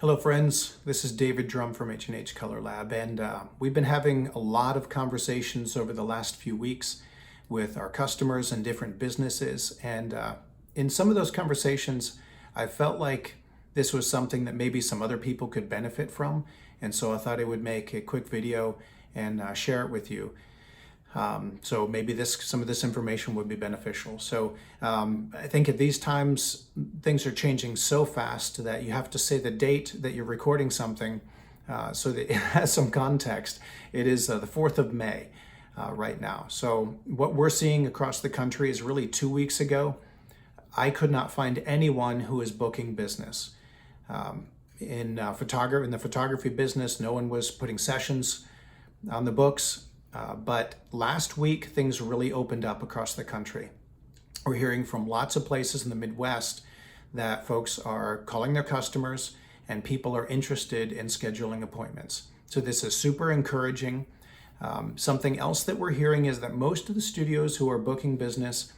Hello friends, this is David Drum from H&H Color Lab, and we've been having a lot of conversations over the last few weeks with our customers and different businesses, and in some of those conversations I felt like this was something that maybe some other people could benefit from, and so I thought I would make a quick video and share it with you. So maybe some of this information would be beneficial. So I think at these times, things are changing so fast that you have to say the date that you're recording something so that it has some context. It is the 4th of May right now. So what we're seeing across the country is really 2 weeks ago, I could not find anyone who is booking business. In the photography business, no one was putting sessions on the books. But last week, things really opened up across the country. We're hearing from lots of places in the Midwest that folks are calling their customers and people are interested in scheduling appointments. So this is super encouraging. Something else that we're hearing is that most of the studios who are booking business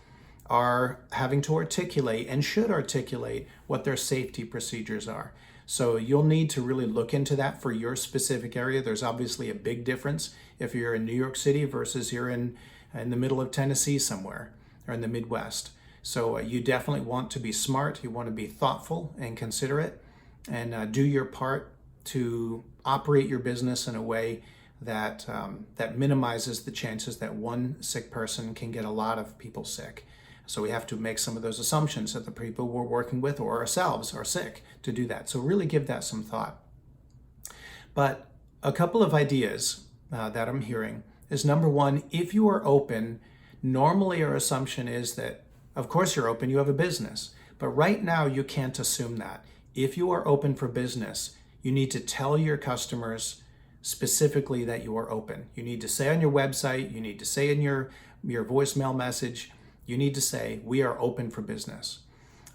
are having to articulate and should articulate what their safety procedures are. So you'll need to really look into that for your specific area. There's obviously a big difference if you're in New York City versus you're in the middle of Tennessee somewhere or in the Midwest. So you definitely want to be smart. You want to be thoughtful and considerate and do your part to operate your business in a way that that minimizes the chances that one sick person can get a lot of people sick. So we have to make some of those assumptions that the people we're working with or ourselves are sick to do that. So really give that some thought. But a couple of ideas that I'm hearing is, number one, if you are open, normally our assumption is that, of course you're open, you have a business. But right now you can't assume that. If you are open for business, you need to tell your customers specifically that you are open. You need to say on your website, you need to say in your voicemail message, you need to say, we are open for business.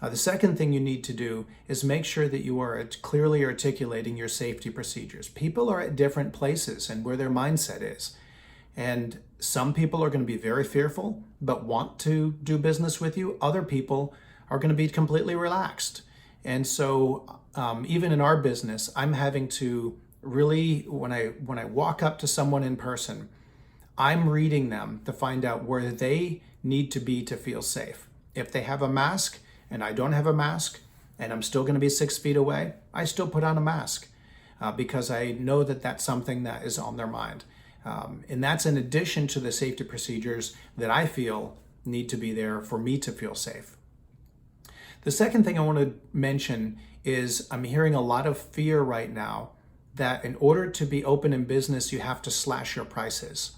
The second thing you need to do is make sure that you are clearly articulating your safety procedures. People are at different places and where their mindset is. And some people are going to be very fearful, but want to do business with you. Other people are going to be completely relaxed. And so even in our business, I'm having to really, when I walk up to someone in person, I'm reading them to find out where they need to be to feel safe. If they have a mask and I don't have a mask and I'm still going to be 6 feet away, I still put on a mask because I know that that's something that is on their mind. And that's in addition to the safety procedures that I feel need to be there for me to feel safe. The second thing I want to mention is I'm hearing a lot of fear right now that in order to be open in business, you have to slash your prices.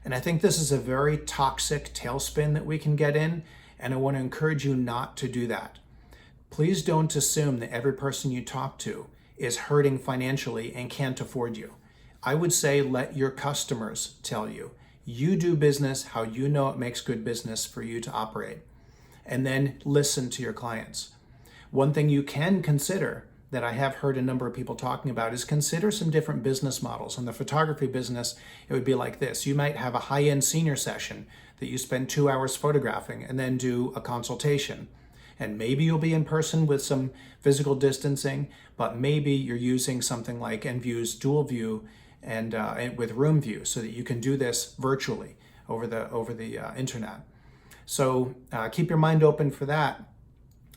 And I think this is a very toxic tailspin that we can get in, and I want to encourage you not to do that. Please don't assume that every person you talk to is hurting financially and can't afford you. I would say let your customers tell you. You do business how you know it makes good business for you to operate, and then listen to your clients. One thing you can consider that I have heard a number of people talking about is consider some different business models. In the photography business, it would be like this. You might have a high-end senior session that you spend 2 hours photographing and then do a consultation. And maybe you'll be in person with some physical distancing, but maybe you're using something like Enview's Dual View and with Room View so that you can do this virtually over the internet. So keep your mind open for that.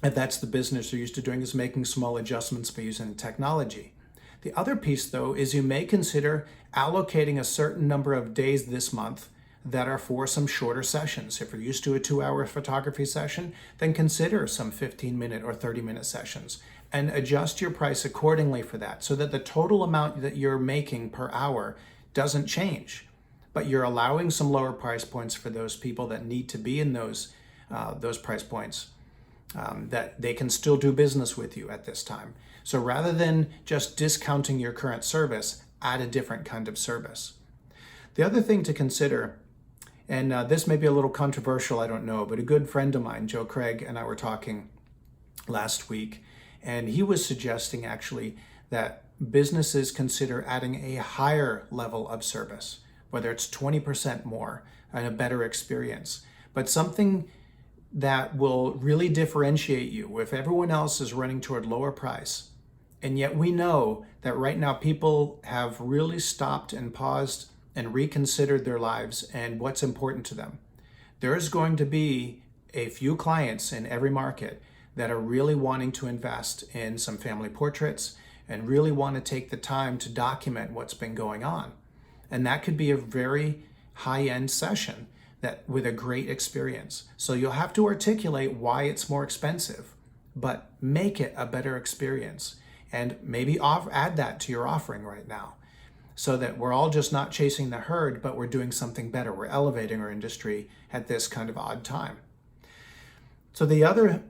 If that's the business you're used to doing, is making small adjustments by using technology. The other piece, though, is you may consider allocating a certain number of days this month that are for some shorter sessions. If you're used to a 2-hour photography session, then consider some 15-minute or 30-minute sessions and adjust your price accordingly for that so that the total amount that you're making per hour doesn't change. But you're allowing some lower price points for those people that need to be in those price points. That they can still do business with you at this time. So rather than just discounting your current service, add a different kind of service. The other thing to consider, and this may be a little controversial, I don't know, but a good friend of mine, Joe Craig, and I were talking last week, and he was suggesting actually that businesses consider adding a higher level of service, whether it's 20% more and a better experience, but something that will really differentiate you. If everyone else is running toward lower price And yet we know that right now people have really stopped and paused and reconsidered their lives and what's important to them. There's going to be a few clients in every market that are really wanting to invest in some family portraits and really want to take the time to document what's been going on. And that could be a very high-end session that with a great experience. So you'll have to articulate why it's more expensive, but make it a better experience. And maybe add that to your offering right now so that we're all just not chasing the herd, but we're doing something better. We're elevating our industry at this kind of odd time. So the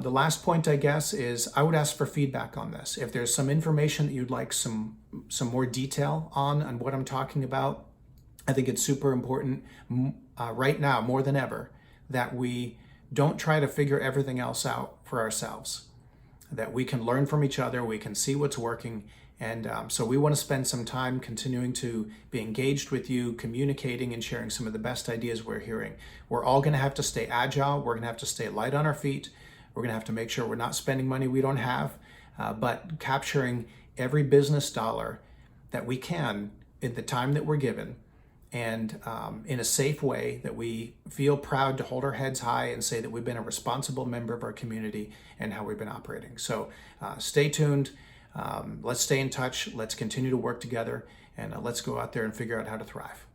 last point, I guess, is I would ask for feedback on this. If there's some information that you'd like some more detail on what I'm talking about, I think it's super important right now more than ever that we don't try to figure everything else out for ourselves, that we can learn from each other, we can see what's working. And so we want to spend some time continuing to be engaged with you, communicating and sharing some of the best ideas we're hearing. We're all going to have to stay agile. We're going to have to stay light on our feet. We're going to have to make sure we're not spending money we don't have, but capturing every business dollar that we can in the time that we're given, and in a safe way that we feel proud to hold our heads high and say that we've been a responsible member of our community and how we've been operating. So stay tuned. Let's stay in touch. Let's continue to work together, and let's go out there and figure out how to thrive.